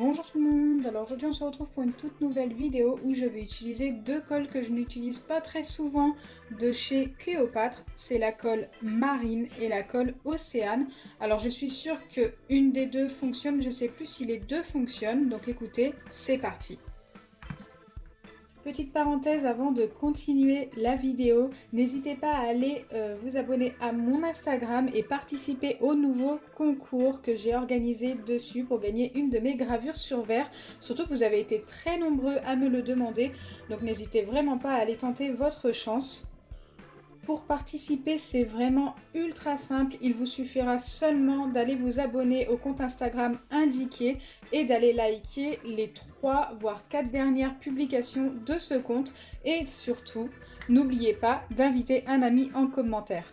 Bonjour tout le monde, alors aujourd'hui on se retrouve pour une toute nouvelle vidéo où je vais utiliser deux colles que je n'utilise pas très souvent de chez Cléopâtre. C'est la colle Marine et la colle Océane. Alors je suis sûre qu'une des deux fonctionne, je ne sais plus si les deux fonctionnent, donc écoutez, c'est parti. Petite parenthèse avant de continuer la vidéo, n'hésitez pas à aller vous abonner à mon Instagram et participer au nouveau concours que j'ai organisé dessus pour gagner une de mes gravures sur verre. Surtout que vous avez été très nombreux à me le demander, donc n'hésitez vraiment pas à aller tenter votre chance. Pour participer, c'est vraiment ultra simple. Il vous suffira seulement d'aller vous abonner au compte Instagram indiqué et d'aller liker les 3 voire 4 dernières publications de ce compte. Et surtout, n'oubliez pas d'inviter un ami en commentaire.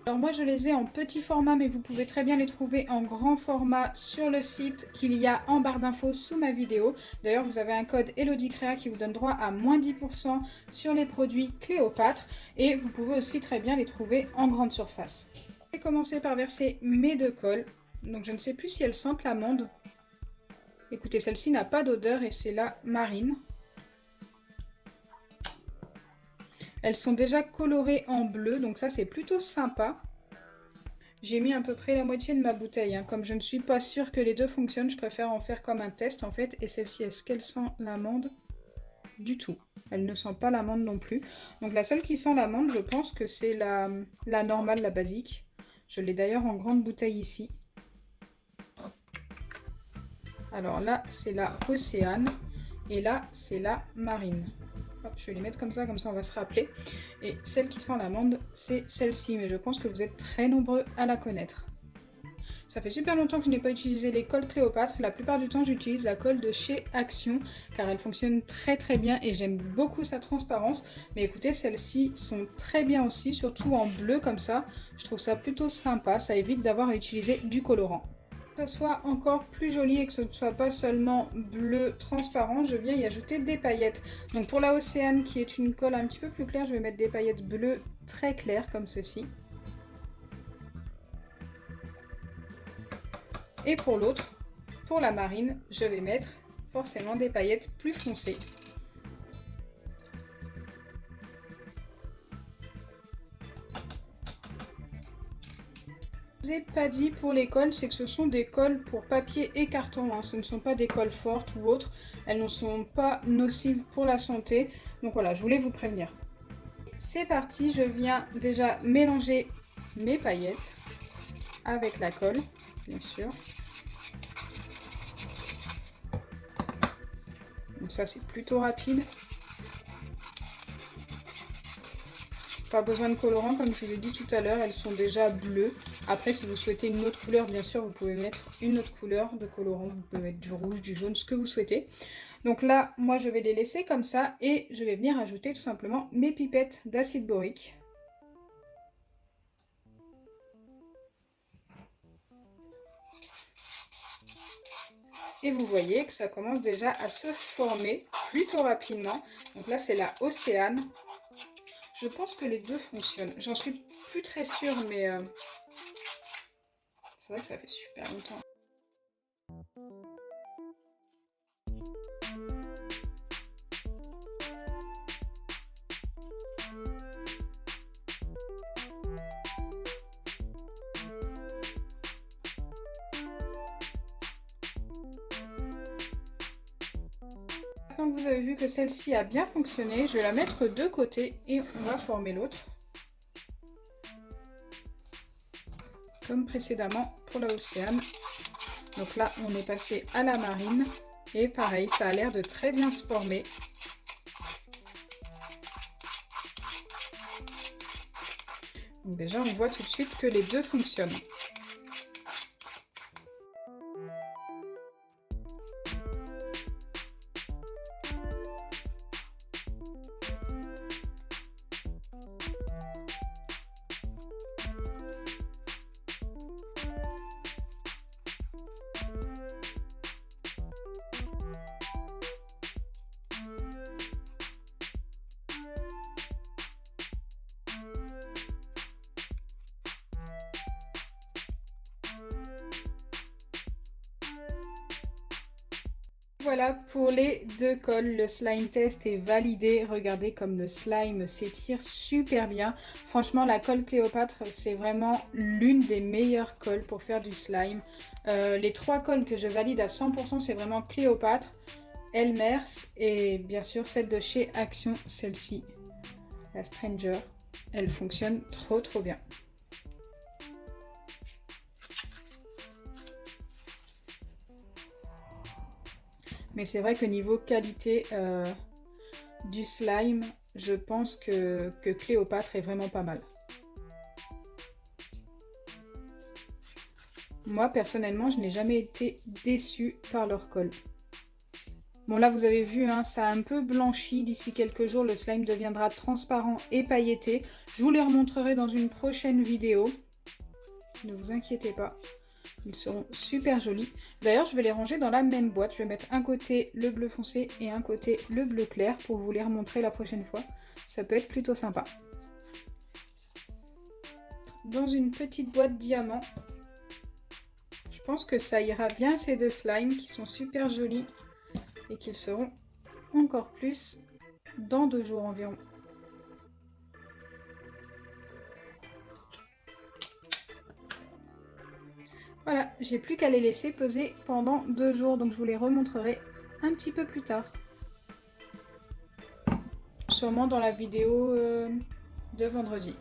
Alors moi je les ai en petit format mais vous pouvez très bien les trouver en grand format sur le site qu'il y a en barre d'infos sous ma vidéo. D'ailleurs vous avez un code ELODIECREA qui vous donne droit à moins 10% sur les produits Cléopâtre et vous pouvez aussi très bien les trouver en grande surface. Je vais commencer par verser mes deux colles. Donc je ne sais plus si elles sentent l'amande. Écoutez, celle-ci n'a pas d'odeur et c'est la Marine. Elles sont déjà colorées en bleu, donc ça c'est plutôt sympa. J'ai mis à peu près la moitié de ma bouteille. Comme je ne suis pas sûre que les deux fonctionnent, je préfère en faire comme un test en fait. Et celle-ci, est-ce qu'elle sent l'amande? Du tout. Elle ne sent pas l'amande non plus. Donc la seule qui sent l'amande, je pense que c'est la normale, la basique. Je l'ai d'ailleurs en grande bouteille ici. Alors là, c'est la Océane. Et là, c'est la Marine. Hop, je vais les mettre comme ça on va se rappeler. Et celle qui sent l'amande, c'est celle-ci, mais je pense que vous êtes très nombreux à la connaître. Ça fait super longtemps que je n'ai pas utilisé les colles Cléopâtre. La plupart du temps, j'utilise la colle de chez Action, car elle fonctionne très très bien et j'aime beaucoup sa transparence. Mais écoutez, celles-ci sont très bien aussi, surtout en bleu comme ça. Je trouve ça plutôt sympa, ça évite d'avoir à utiliser du colorant. Que ce soit encore plus joli et que ce ne soit pas seulement bleu transparent, je viens y ajouter des paillettes. Donc pour la Océane qui est une colle un petit peu plus claire, je vais mettre des paillettes bleues très claires comme ceci. Et pour l'autre, pour la Marine, je vais mettre forcément des paillettes plus foncées. Je ne vous ai pas dit pour les colles, c'est que ce sont des colles pour papier et carton. Ce ne sont pas des colles fortes ou autres. Elles ne sont pas nocives pour la santé. Donc voilà, je voulais vous prévenir. C'est parti, je viens déjà mélanger mes paillettes avec la colle, bien sûr. Donc ça, c'est plutôt rapide. Pas besoin de colorant, comme je vous ai dit tout à l'heure, elles sont déjà bleues. Après, si vous souhaitez une autre couleur, bien sûr, vous pouvez mettre une autre couleur de colorant. Vous pouvez mettre du rouge, du jaune, ce que vous souhaitez. Donc là, moi, je vais les laisser comme ça et je vais venir ajouter tout simplement mes pipettes d'acide borique. Et vous voyez que ça commence déjà à se former plutôt rapidement. Donc là, c'est la Océane. Je pense que les deux fonctionnent. J'en suis plus très sûre, mais c'est vrai que ça fait super longtemps. Quand vous avez vu que celle-ci a bien fonctionné, je vais la mettre de côté et on va former l'autre. Comme précédemment pour la Océane. Donc là, on est passé à la Marine. Et pareil, ça a l'air de très bien se former. Donc déjà, on voit tout de suite que les deux fonctionnent. voilà pour les deux cols. Le slime test est validé. Regardez comme le slime s'étire super bien. Franchement, la colle Cléopâtre, c'est vraiment l'une des meilleures colles pour faire du slime. Les 3 colles que je valide à 100%, c'est vraiment Cléopâtre, Elmers et bien sûr celle de chez Action, celle-ci, la Stranger. Elle fonctionne trop bien. Mais c'est vrai que niveau qualité du slime, je pense que Cléopâtre est vraiment pas mal. Moi, personnellement, je n'ai jamais été déçue par leur colle. Bon, là, vous avez vu, hein, ça a un peu blanchi. D'ici quelques jours, le slime deviendra transparent et pailleté. Je vous les remontrerai dans une prochaine vidéo. Ne vous inquiétez pas. Ils seront super jolis. D'ailleurs, je vais les ranger dans la même boîte. Je vais mettre un côté le bleu foncé et un côté le bleu clair pour vous les remontrer la prochaine fois. Ça peut être plutôt sympa. Dans une petite boîte diamant. Je pense que ça ira bien ces deux slimes qui sont super jolis et qu'ils seront encore plus dans 2 jours environ. Voilà, j'ai plus qu'à les laisser peser pendant 2 jours, donc je vous les remontrerai un petit peu plus tard. Sûrement dans la vidéo de vendredi.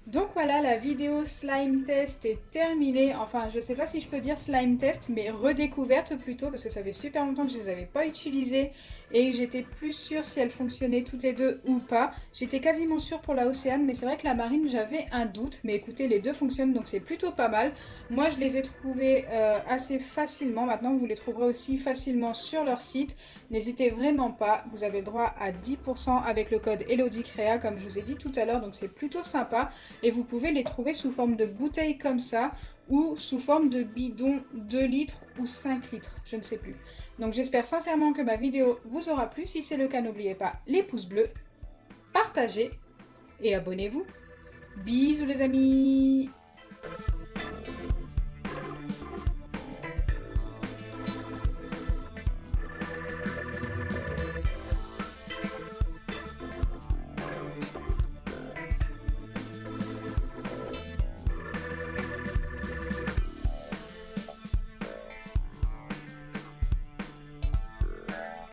Donc voilà, la vidéo slime test est terminée. Enfin, je sais pas si je peux dire slime test, mais redécouverte plutôt, parce que ça fait super longtemps que je les avais pas utilisées et j'étais plus sûre si elles fonctionnaient toutes les deux ou pas. J'étais quasiment sûre pour la Océane, mais c'est vrai que la Marine, j'avais un doute. Mais écoutez, les deux fonctionnent, donc c'est plutôt pas mal. Moi, je les ai trouvées assez facilement. Maintenant, vous les trouverez aussi facilement sur leur site. N'hésitez vraiment pas, vous avez le droit à 10% avec le code ElodieCrea, comme je vous ai dit tout à l'heure, donc c'est plutôt sympa. Et vous pouvez les trouver sous forme de bouteilles comme ça, ou sous forme de bidons 2 litres ou 5 litres, je ne sais plus. Donc j'espère sincèrement que ma vidéo vous aura plu. Si c'est le cas, n'oubliez pas les pouces bleus, partagez et abonnez-vous. Bisous les amis!